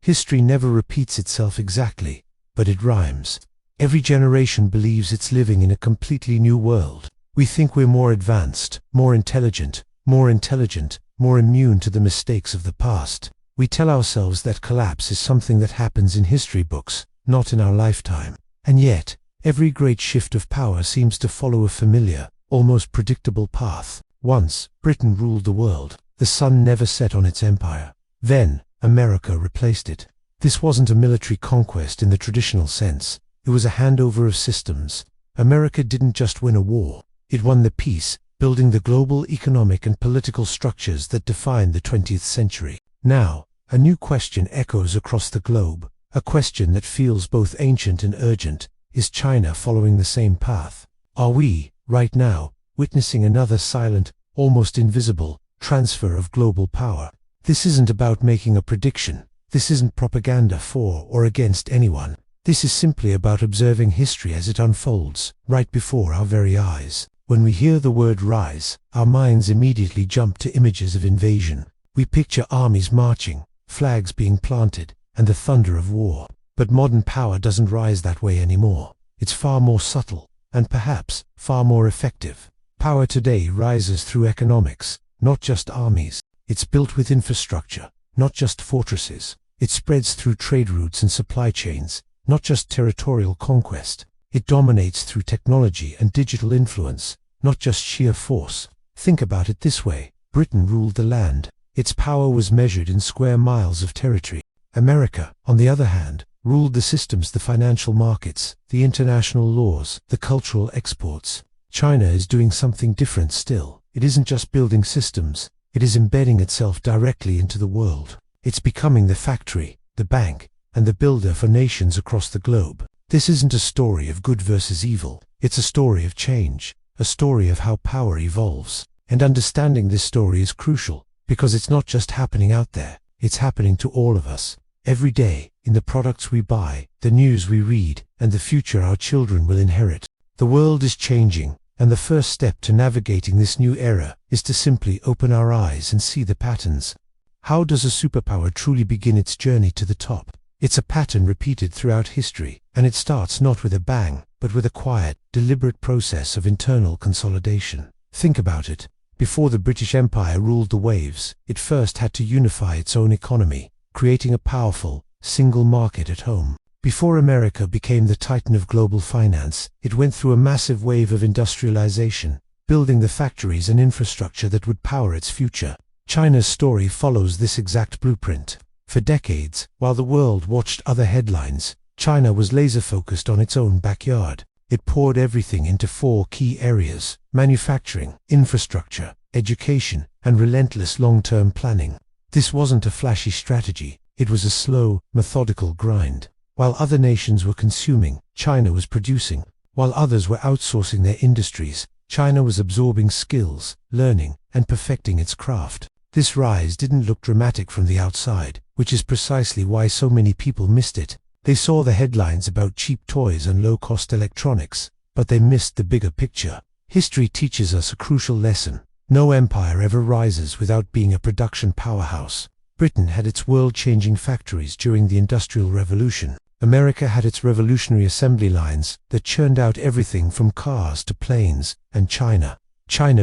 History never repeats itself exactly, but it rhymes. Every generation believes it's living in a completely new world. We think we're more advanced, more intelligent, more immune to the mistakes of the past. We tell ourselves that collapse is something that happens in history books, not in our lifetime. And yet, every great shift of power seems to follow a familiar, almost predictable path. Once, Britain ruled the world. The sun never set on its empire. Then, America replaced it. This wasn't a military conquest in the traditional sense. It was a handover of systems. America didn't just win a war. It won the peace, building the global economic and political structures that defined the 20th century. Now, a new question echoes across the globe, a question that feels both ancient and urgent. Is China following the same path? Are we, right now, witnessing another silent, almost invisible, transfer of global power? This isn't about making a prediction. This isn't propaganda for or against anyone. This is simply about observing history as it unfolds, right before our very eyes. When we hear the word rise, our minds immediately jump to images of invasion. We picture armies marching, flags being planted, and the thunder of war. But modern power doesn't rise that way anymore. It's far more subtle, and perhaps far more effective. Power today rises through economics, not just armies. It's built with infrastructure, not just fortresses. It spreads through trade routes and supply chains, not just territorial conquest. It dominates through technology and digital influence, not just sheer force. Think about it this way. Britain ruled the land. Its power was measured in square miles of territory. America, on the other hand, ruled the systems, the financial markets, the international laws, the cultural exports. China is doing something different still. It isn't just building systems. It is embedding itself directly into the world. It's becoming the factory, the bank, and the builder for nations across the globe. This isn't a story of good versus evil. It's a story of change, a story of how power evolves. And understanding this story is crucial, because it's not just happening out there. It's happening to all of us, every day, in the products we buy, the news we read, and the future our children will inherit. The world is changing, and the first step to navigating this new era is to simply open our eyes and see the patterns. How does a superpower truly begin its journey to the top? It's a pattern repeated throughout history, and it starts not with a bang, but with a quiet, deliberate process of internal consolidation. Think about it. Before the British Empire ruled the waves, it first had to unify its own economy, creating a powerful, single market at home. Before America became the titan of global finance, it went through a massive wave of industrialization, building the factories and infrastructure that would power its future. China's story follows this exact blueprint. For decades, while the world watched other headlines, China was laser-focused on its own backyard. It poured everything into 4 key areas: manufacturing, infrastructure, education, and relentless long-term planning. This wasn't a flashy strategy. It was a slow, methodical grind. While other nations were consuming, China was producing. While others were outsourcing their industries, China was absorbing skills, learning, and perfecting its craft. This rise didn't look dramatic from the outside, which is precisely why so many people missed it. They saw the headlines about cheap toys and low-cost electronics, but they missed the bigger picture. History teaches us a crucial lesson. No empire ever rises without being a production powerhouse. Britain had its world-changing factories during the Industrial Revolution. America had its revolutionary assembly lines that churned out everything from cars to planes, and China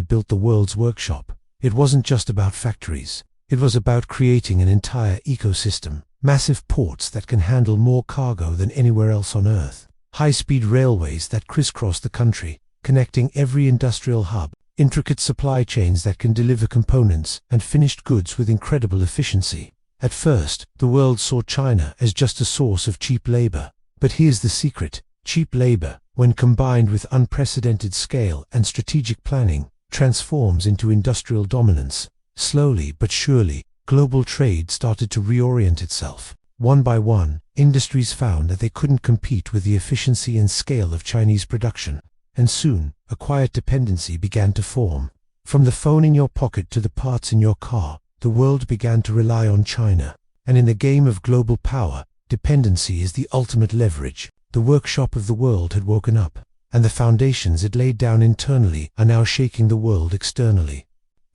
built the world's workshop. It wasn't just about factories. It was about creating an entire ecosystem. Massive ports that can handle more cargo than anywhere else on Earth. High-speed railways that crisscross the country, connecting every industrial hub. Intricate supply chains that can deliver components and finished goods with incredible efficiency. At first, the world saw China as just a source of cheap labor. But here's the secret. Cheap labor, when combined with unprecedented scale and strategic planning, transforms into industrial dominance. Slowly but surely, global trade started to reorient itself. One by one, industries found that they couldn't compete with the efficiency and scale of Chinese production. And soon, a quiet dependency began to form. From the phone in your pocket to the parts in your car, the world began to rely on China. And in the game of global power, dependency is the ultimate leverage. The workshop of the world had woken up, and the foundations it laid down internally are now shaking the world externally.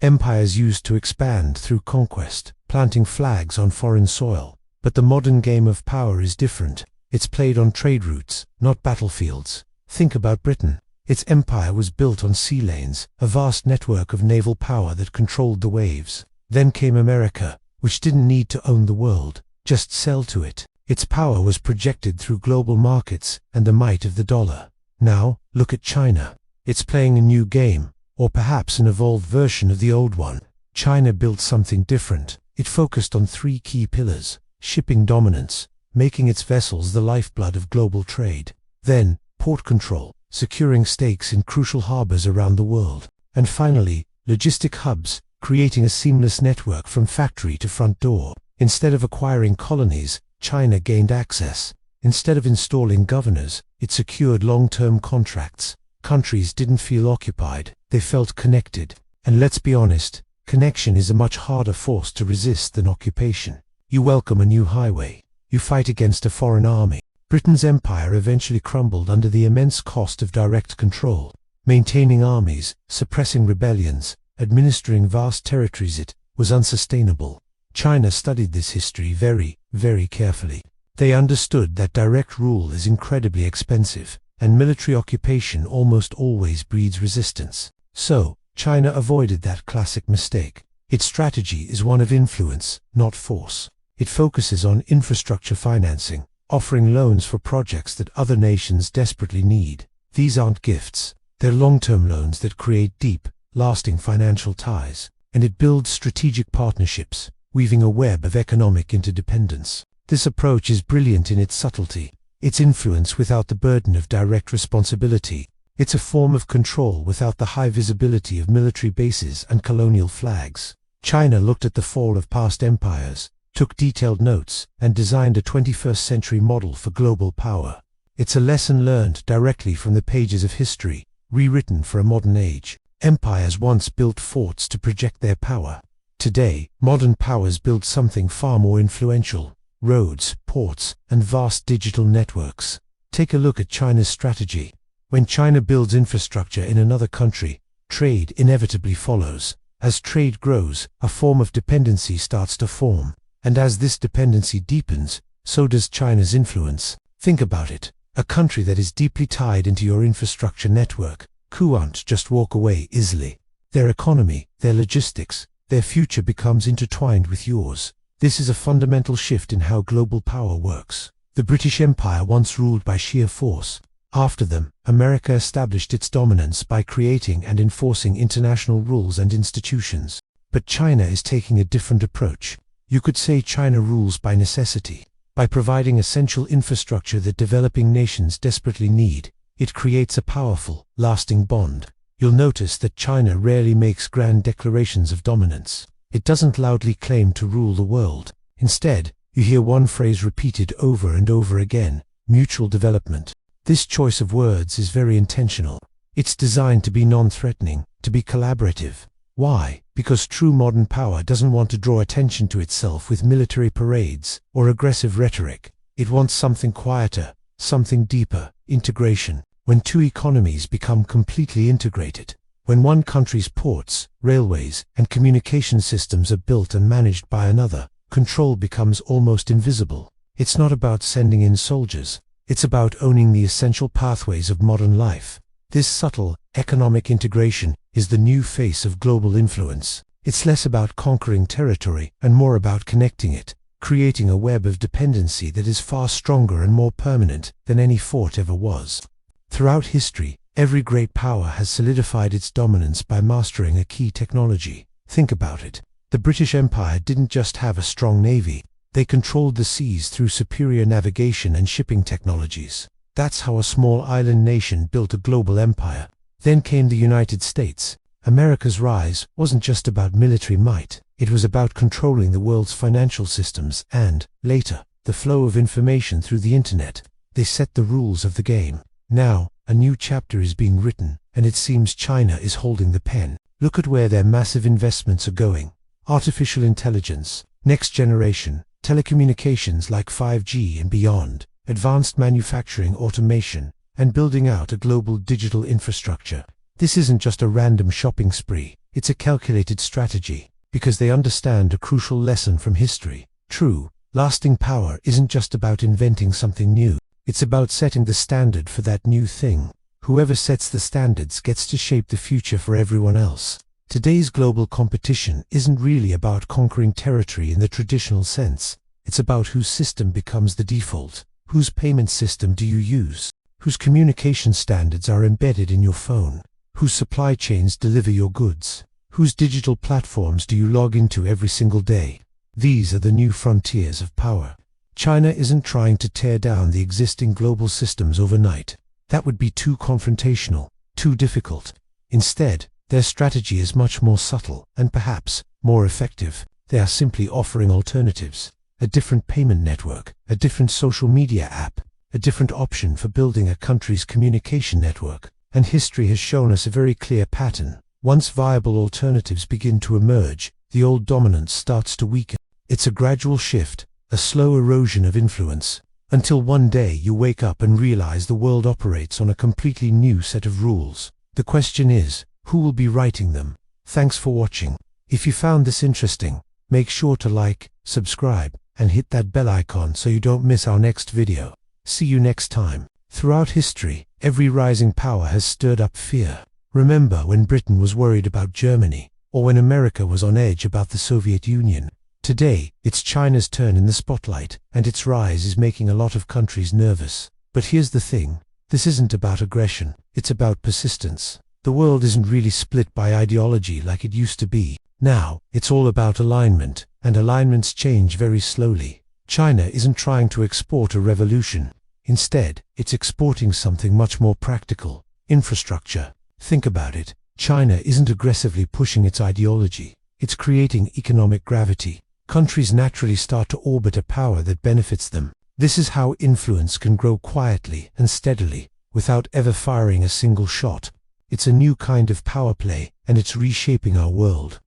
Empires used to expand through conquest, planting flags on foreign soil. But the modern game of power is different. It's played on trade routes, not battlefields. Think about Britain. Its empire was built on sea lanes, a vast network of naval power that controlled the waves. Then came America, which didn't need to own the world, just sell to it. Its power was projected through global markets and the might of the dollar. Now, look at China. It's playing a new game, or perhaps an evolved version of the old one. China built something different. It focused on three key pillars: shipping dominance, making its vessels the lifeblood of global trade; then, port control, securing stakes in crucial harbors around the world; and finally, logistic hubs, creating a seamless network from factory to front door. Instead of acquiring colonies, China gained access. Instead of installing governors, it secured long-term contracts. Countries didn't feel occupied, they felt connected. And let's be honest, connection is a much harder force to resist than occupation. You welcome a new highway. You fight against a foreign army. Britain's empire eventually crumbled under the immense cost of direct control. Maintaining armies, suppressing rebellions, administering vast territories, it was unsustainable. China studied this history very, very carefully. They understood that direct rule is incredibly expensive, and military occupation almost always breeds resistance. So, China avoided that classic mistake. Its strategy is one of influence, not force. It focuses on infrastructure financing, offering loans for projects that other nations desperately need. These aren't gifts. They're long-term loans that create deep, lasting financial ties. And it builds strategic partnerships, weaving a web of economic interdependence. This approach is brilliant in its subtlety. Its influence without the burden of direct responsibility. It's a form of control without the high visibility of military bases and colonial flags. China looked at the fall of past empires, took detailed notes, and designed a 21st century model for global power. It's a lesson learned directly from the pages of history, rewritten for a modern age. Empires once built forts to project their power. Today, modern powers build something far more influential: roads, ports, and vast digital networks. Take a look at China's strategy. When China builds infrastructure in another country, trade inevitably follows. As trade grows, a form of dependency starts to form. And as this dependency deepens, so does China's influence. Think about it. A country that is deeply tied into your infrastructure network can't just walk away easily. Their economy, their logistics, their future becomes intertwined with yours. This is a fundamental shift in how global power works. The British Empire once ruled by sheer force. After them, America established its dominance by creating and enforcing international rules and institutions. But China is taking a different approach. You could say China rules by necessity. By providing essential infrastructure that developing nations desperately need, it creates a powerful, lasting bond. You'll notice that China rarely makes grand declarations of dominance. It doesn't loudly claim to rule the world. Instead, you hear one phrase repeated over and over again: mutual development. This choice of words is very intentional. It's designed to be non-threatening, to be collaborative. Why? Because true modern power doesn't want to draw attention to itself with military parades or aggressive rhetoric. It wants something quieter, something deeper: integration. When two economies become completely integrated, when one country's ports, railways, and communication systems are built and managed by another, control becomes almost invisible. It's not about sending in soldiers. It's about owning the essential pathways of modern life. This subtle, economic integration is the new face of global influence. It's less about conquering territory and more about connecting it, creating a web of dependency that is far stronger and more permanent than any fort ever was. Throughout history, every great power has solidified its dominance by mastering a key technology. Think about it. The British Empire didn't just have a strong navy. They controlled the seas through superior navigation and shipping technologies. That's how a small island nation built a global empire. Then came the United States. America's rise wasn't just about military might. It was about controlling the world's financial systems and, later, the flow of information through the internet. They set the rules of the game. Now, a new chapter is being written, and it seems China is holding the pen. Look at where their massive investments are going. Artificial intelligence, next generation, telecommunications like 5G and beyond, advanced manufacturing automation, and building out a global digital infrastructure. This isn't just a random shopping spree, it's a calculated strategy, because they understand a crucial lesson from history. True, Lasting power isn't just about inventing something new. It's about setting the standard for that new thing. Whoever sets the standards gets to shape the future for everyone else. Today's global competition isn't really about conquering territory in the traditional sense. It's about whose system becomes the default. Whose payment system do you use? Whose communication standards are embedded in your phone? Whose supply chains deliver your goods? Whose digital platforms do you log into every single day? These are the new frontiers of power. China isn't trying to tear down the existing global systems overnight. That would be too confrontational, too difficult. Instead, their strategy is much more subtle and perhaps more effective. They are simply offering alternatives. A different payment network, a different social media app, a different option for building a country's communication network. And history has shown us a very clear pattern. Once viable alternatives begin to emerge, the old dominance starts to weaken. It's a gradual shift, a slow erosion of influence, until one day you wake up and realize the world operates on a completely new set of rules. The question is, who will be writing them? Thanks for watching. If you found this interesting, make sure to like, subscribe, and hit that bell icon so you don't miss our next video. See you next time. Throughout history, every rising power has stirred up fear. Remember when Britain was worried about Germany, or when America was on edge about the Soviet Union. Today, it's China's turn in the spotlight, and its rise is making a lot of countries nervous. But here's the thing, this isn't about aggression, it's about persistence. The world isn't really split by ideology like it used to be. Now, it's all about alignment, and alignments change very slowly. China isn't trying to export a revolution. Instead, it's exporting something much more practical: infrastructure. Think about it. China isn't aggressively pushing its ideology. It's creating economic gravity. Countries naturally start to orbit a power that benefits them. This is how influence can grow quietly and steadily, without ever firing a single shot. It's a new kind of power play, and it's reshaping our world.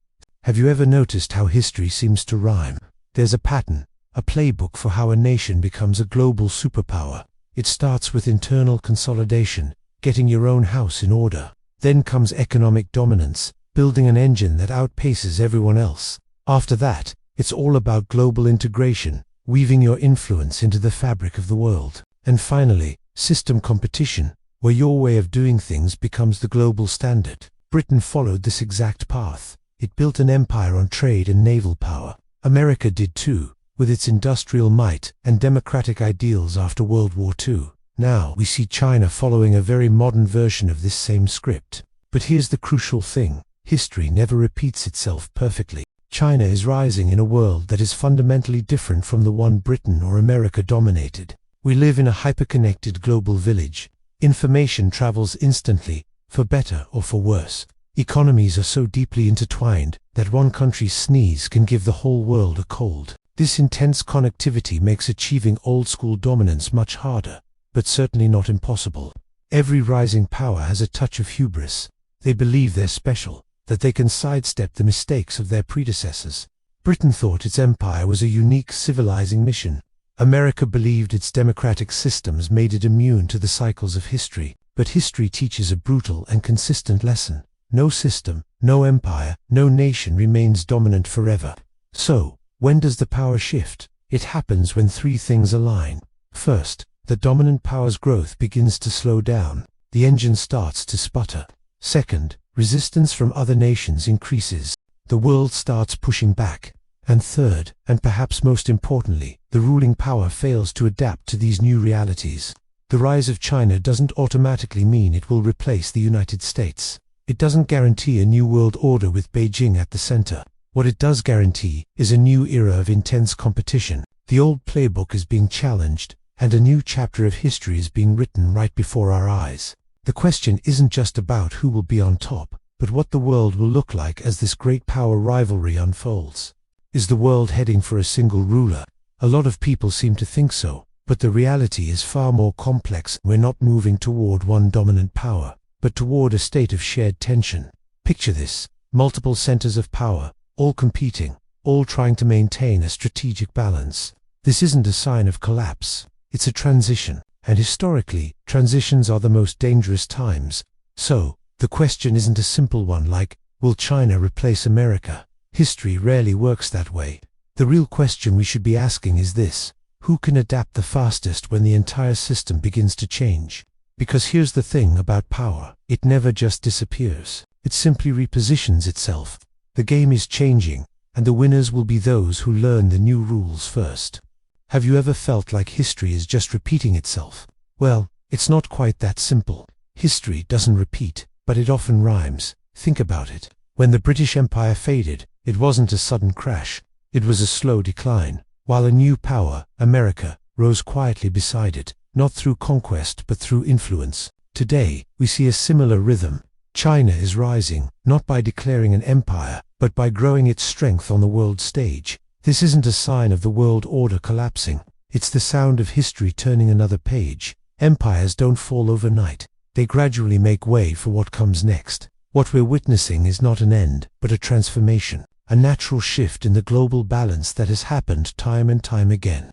Have you ever noticed how history seems to rhyme? There's a pattern, a playbook for how a nation becomes a global superpower. It starts with internal consolidation, getting your own house in order. Then comes economic dominance, building an engine that outpaces everyone else. After that, it's all about global integration, weaving your influence into the fabric of the world. And finally, system competition, where your way of doing things becomes the global standard. Britain followed this exact path. It built an empire on trade and naval power. America did too, with its industrial might and democratic ideals after World War II. Now we see China following a very modern version of this same script. But here's the crucial thing: history never repeats itself perfectly. China is rising in a world that is fundamentally different from the one Britain or America dominated. We live in a hyper-connected global village. Information travels instantly, for better or for worse. Economies are so deeply intertwined that one country's sneeze can give the whole world a cold. This intense connectivity makes achieving old-school dominance much harder, but certainly not impossible. Every rising power has a touch of hubris. They believe they're special, that they can sidestep the mistakes of their predecessors. Britain thought its empire was a unique civilizing mission. America believed its democratic systems made it immune to the cycles of history. But history teaches a brutal and consistent lesson. No system, no empire, no nation remains dominant forever. So, when does the power shift? It happens when three things align. First, the dominant power's growth begins to slow down. The engine starts to sputter. Second, resistance from other nations increases. The world starts pushing back. And third, and perhaps most importantly, the ruling power fails to adapt to these new realities. The rise of China doesn't automatically mean it will replace the United States. It doesn't guarantee a new world order with Beijing at the center. What it does guarantee is a new era of intense competition. The old playbook is being challenged, and a new chapter of history is being written right before our eyes. The question isn't just about who will be on top, but what the world will look like as this great power rivalry unfolds. Is the world heading for a single ruler? A lot of people seem to think so, but the reality is far more complex. We're not moving toward one dominant power, but toward a state of shared tension. Picture this: multiple centers of power, all competing, all trying to maintain a strategic balance. This isn't a sign of collapse, it's a transition. And historically, transitions are the most dangerous times. So, the question isn't a simple one like, will China replace America? History rarely works that way. The real question we should be asking is this: who can adapt the fastest when the entire system begins to change? Because here's the thing about power: it never just disappears. It simply repositions itself. The game is changing, and the winners will be those who learn the new rules first. Have you ever felt like history is just repeating itself? Well, it's not quite that simple. History doesn't repeat, but it often rhymes. Think about it. When the British Empire faded, it wasn't a sudden crash. It was a slow decline, while a new power, America, rose quietly beside it, not through conquest but through influence. Today, we see a similar rhythm. China is rising, not by declaring an empire, but by growing its strength on the world stage. This isn't a sign of the world order collapsing. It's the sound of history turning another page. Empires don't fall overnight. They gradually make way for what comes next. What we're witnessing is not an end, but a transformation, a natural shift in the global balance that has happened time and time again.